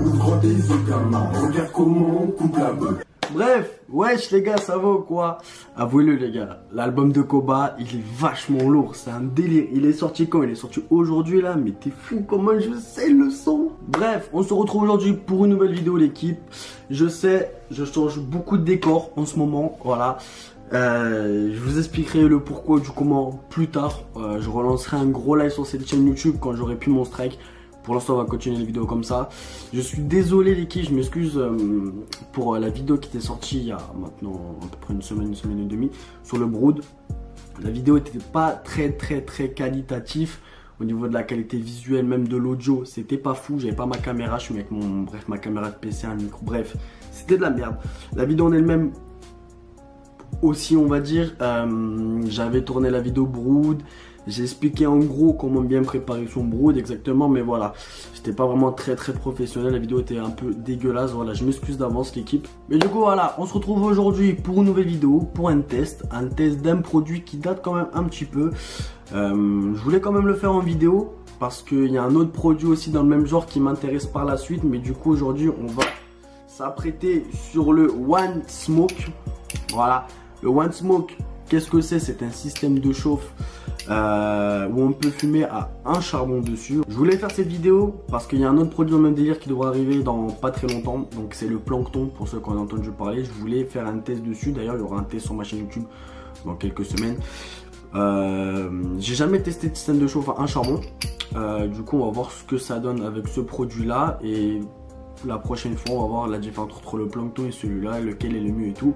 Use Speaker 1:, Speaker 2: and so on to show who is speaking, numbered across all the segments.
Speaker 1: Ouvre tes yeux gamin, regarde comment on coupe la beuh.
Speaker 2: Bref, wesh les gars, ça va ou quoi? Avouez-le les gars, l'album de Koba, il est vachement lourd, c'est un délire. Il est sorti quand? Il est sorti aujourd'hui là, mais t'es fou comment je sais le son. Bref, on se retrouve aujourd'hui pour une nouvelle vidéo l'équipe. Je sais, je change beaucoup de décors en ce moment, voilà. Je vous expliquerai le pourquoi du comment plus tard. Je relancerai un gros live sur cette chaîne YouTube quand j'aurai pu mon strike. Pour l'instant on va continuer les vidéos comme ça. Je suis désolé l'équipe, je m'excuse pour la vidéo qui était sortie il y a maintenant à peu près une semaine et demie sur le Brood. La vidéo n'était pas très qualitatif au niveau de la qualité visuelle, même de l'audio. C'était pas fou, j'avais pas ma caméra, je suis avec ma caméra de PC, un micro, bref, c'était de la merde. La vidéo en elle-même aussi on va dire, j'avais tourné la vidéo Brood. J'ai expliqué en gros comment bien préparer son Brood exactement, mais voilà, j'étais pas vraiment très professionnel, la vidéo était un peu dégueulasse, voilà, je m'excuse d'avance l'équipe. Mais du coup voilà, on se retrouve aujourd'hui pour une nouvelle vidéo, pour un test d'un produit qui date quand même un petit peu. Je voulais quand même le faire en vidéo, parce qu'il y a un autre produit aussi dans le même genre qui m'intéresse par la suite, mais du coup aujourd'hui on va s'apprêter sur le One Smoke. Voilà, le One Smoke, qu'est-ce que c'est? C'est un système de chauffe où on peut fumer à un charbon dessus. Je voulais faire cette vidéo parce qu'il y a un autre produit dans le même délire qui devrait arriver dans pas très longtemps. Donc c'est le plancton pour ceux qui en ont entendu parler. Je voulais faire un test dessus. D'ailleurs il y aura un test sur ma chaîne YouTube dans quelques semaines. J'ai jamais testé de système de chauffe à un charbon. Du coup on va voir ce que ça donne avec ce produit là. Et la prochaine fois on va voir la différence entre le plancton et celui-là, lequel est le mieux et tout.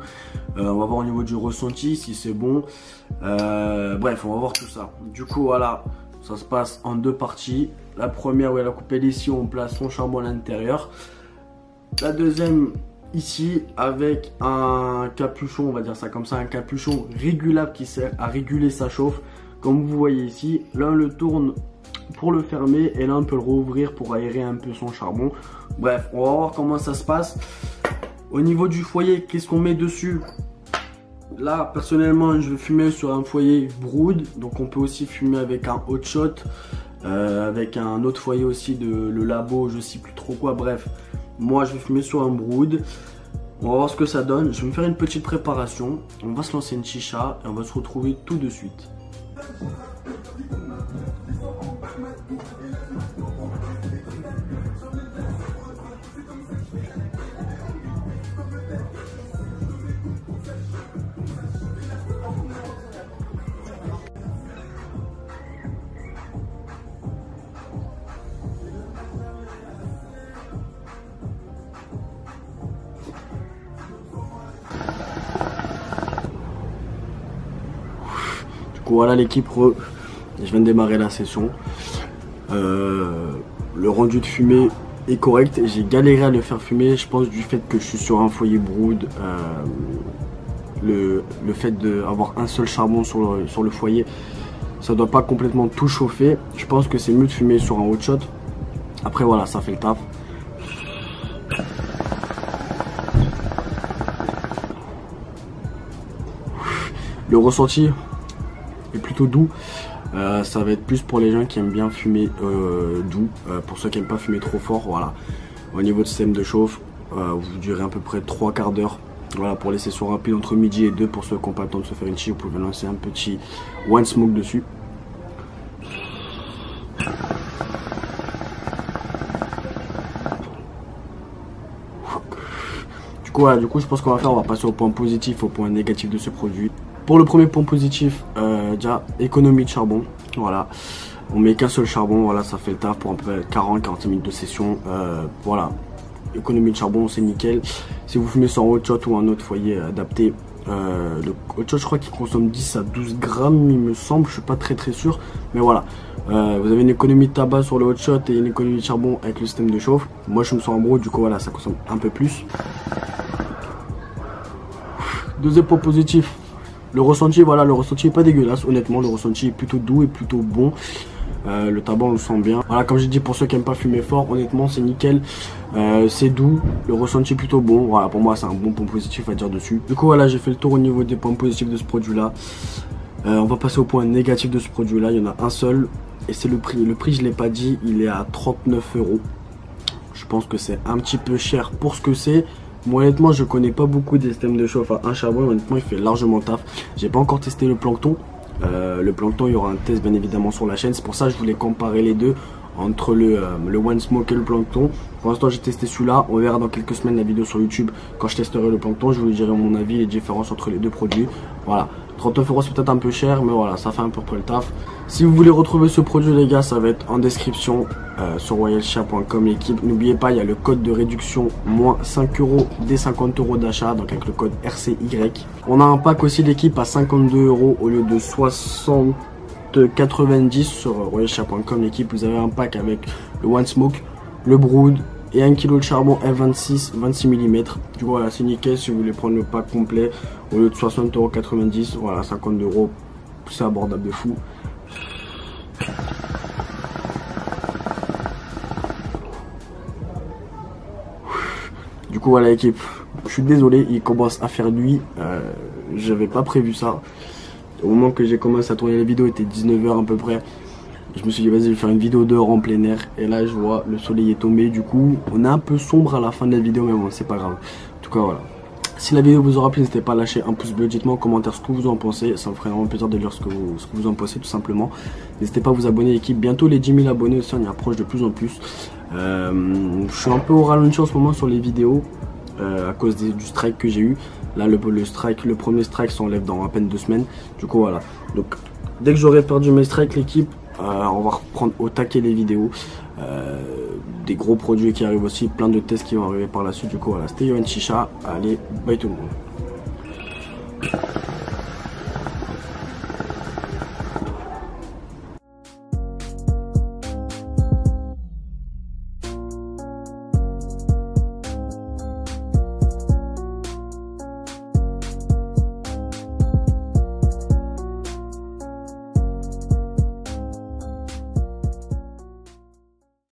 Speaker 2: On va voir au niveau du ressenti si c'est bon. Bref, on va voir tout ça. Du coup voilà, ça se passe en deux parties. La première où elle a coupé ici, on place son charbon à l'intérieur. La deuxième ici avec un capuchon, on va dire ça comme ça, un capuchon régulable qui sert à réguler sa chauffe. Comme vous voyez ici, l'un le tourne pour le fermer et là on peut le rouvrir pour aérer un peu son charbon. Bref, on va voir comment ça se passe. Au niveau du foyer, qu'est-ce qu'on met dessus? Là personnellement je vais fumer sur un foyer Brood, donc on peut aussi fumer avec un hot shot, avec un autre foyer aussi de le labo, je sais plus trop quoi. Bref, moi je vais fumer sur un Brood. On va voir ce que ça donne. Je vais me faire une petite préparation, on va se lancer une chicha et on va se retrouver tout de suite. Voilà l'équipe, je viens de démarrer la session. Le rendu de fumée est correct. J'ai galéré à le faire fumer, je pense du fait que je suis sur un foyer Brood. Le fait d'avoir un seul charbon sur le foyer, ça doit pas complètement tout chauffer. Je pense que c'est mieux de fumer sur un hot shot. Après voilà, ça fait le taf. Le ressenti est plutôt doux. Ça va être plus pour les gens qui aiment bien fumer doux. Pour ceux qui n'aiment pas fumer trop fort, voilà. Au niveau du système de chauffe, vous durez à peu près 3 quarts d'heure. Voilà, pour les sessions rapides entre midi et 2, pour ceux qui n'ont pas le temps de se faire une chicha, vous pouvez lancer un petit One Smoke dessus. Du coup je pense qu'on va faire, on va passer au point positif, au point négatif de ce produit. Pour le premier point positif, déjà économie de charbon, voilà, on met qu'un seul charbon, voilà, ça fait le taf pour un peu 40-40 minutes de session, voilà, économie de charbon c'est nickel. Si vous fumez sur un hot shot ou un autre foyer adapté, le hot shot je crois qu'il consomme 10 à 12 grammes il me semble, je suis pas très sûr, mais voilà, vous avez une économie de tabac sur le hot shot et une économie de charbon avec le système de chauffe. Moi je me sens en Brood, du coup voilà, ça consomme un peu plus. Deuxième point positif, le ressenti, voilà, le ressenti est pas dégueulasse, honnêtement, le ressenti est plutôt doux et plutôt bon. Le tabac on le sent bien. Voilà, comme j'ai dit, pour ceux qui n'aiment pas fumer fort, honnêtement c'est nickel. C'est doux, le ressenti est plutôt bon. Voilà, pour moi c'est un bon point positif à dire dessus. Du coup voilà, j'ai fait le tour au niveau des points positifs de ce produit là. On va passer au point négatif de ce produit là. Il y en a un seul et c'est le prix. Le prix je l'ai pas dit, il est à 39 €. Je pense que c'est un petit peu cher pour ce que c'est. Moi honnêtement je connais pas beaucoup des systèmes de chauffe à un charbon, honnêtement il fait largement taf. J'ai pas encore testé le plancton. Le plancton, il y aura un test bien évidemment sur la chaîne. C'est pour ça que je voulais comparer les deux entre le One Smoke et le plancton. Pour l'instant j'ai testé celui-là. On verra dans quelques semaines la vidéo sur YouTube. Quand je testerai le plancton, je vous dirai mon avis et les différences entre les deux produits. Voilà, 39 € c'est peut-être un peu cher, mais voilà, ça fait un peu près le taf. Si vous voulez retrouver ce produit les gars, ça va être en description sur royalchat.com l'équipe. N'oubliez pas, il y a le code de réduction moins 5 € dès 50 € d'achat, donc avec le code RCY. On a un pack aussi l'équipe à 52 € au lieu de 90 sur royalchat.com l'équipe. Vous avez un pack avec le One Smoke, le Brood et 1 kg de charbon F26 26 mm. Du coup voilà, c'est nickel si vous voulez prendre le pack complet au lieu de 60,90 €. Voilà, 50 €, c'est abordable de fou. Du coup voilà l'équipe, je suis désolé, il commence à faire nuit, j'avais pas prévu ça. Au moment que j'ai commencé à tourner les vidéos, il était 19 h à peu près. Je me suis dit vas-y je vais faire une vidéo dehors en plein air. Et là je vois le soleil est tombé, du coup on est un peu sombre à la fin de la vidéo, mais bon c'est pas grave. En tout cas voilà. Si la vidéo vous aura plu, n'hésitez pas à lâcher un pouce bleu, dites-moi en commentaire ce que vous en pensez. Ça me ferait vraiment plaisir de lire ce que vous en pensez tout simplement. N'hésitez pas à vous abonner l'équipe, bientôt les 10 000 abonnés aussi, on y approche de plus en plus. Je suis un peu au ralenti en ce moment sur les vidéos à cause du strike que j'ai eu. Là le premier strike s'enlève dans à peine 2 semaines. Du coup voilà, donc dès que j'aurai perdu mes strikes l'équipe, on va reprendre au taquet les vidéos. Des gros produits qui arrivent aussi, plein de tests qui vont arriver par la suite. Du coup voilà, c'était Yohan Chicha, allez bye tout le monde.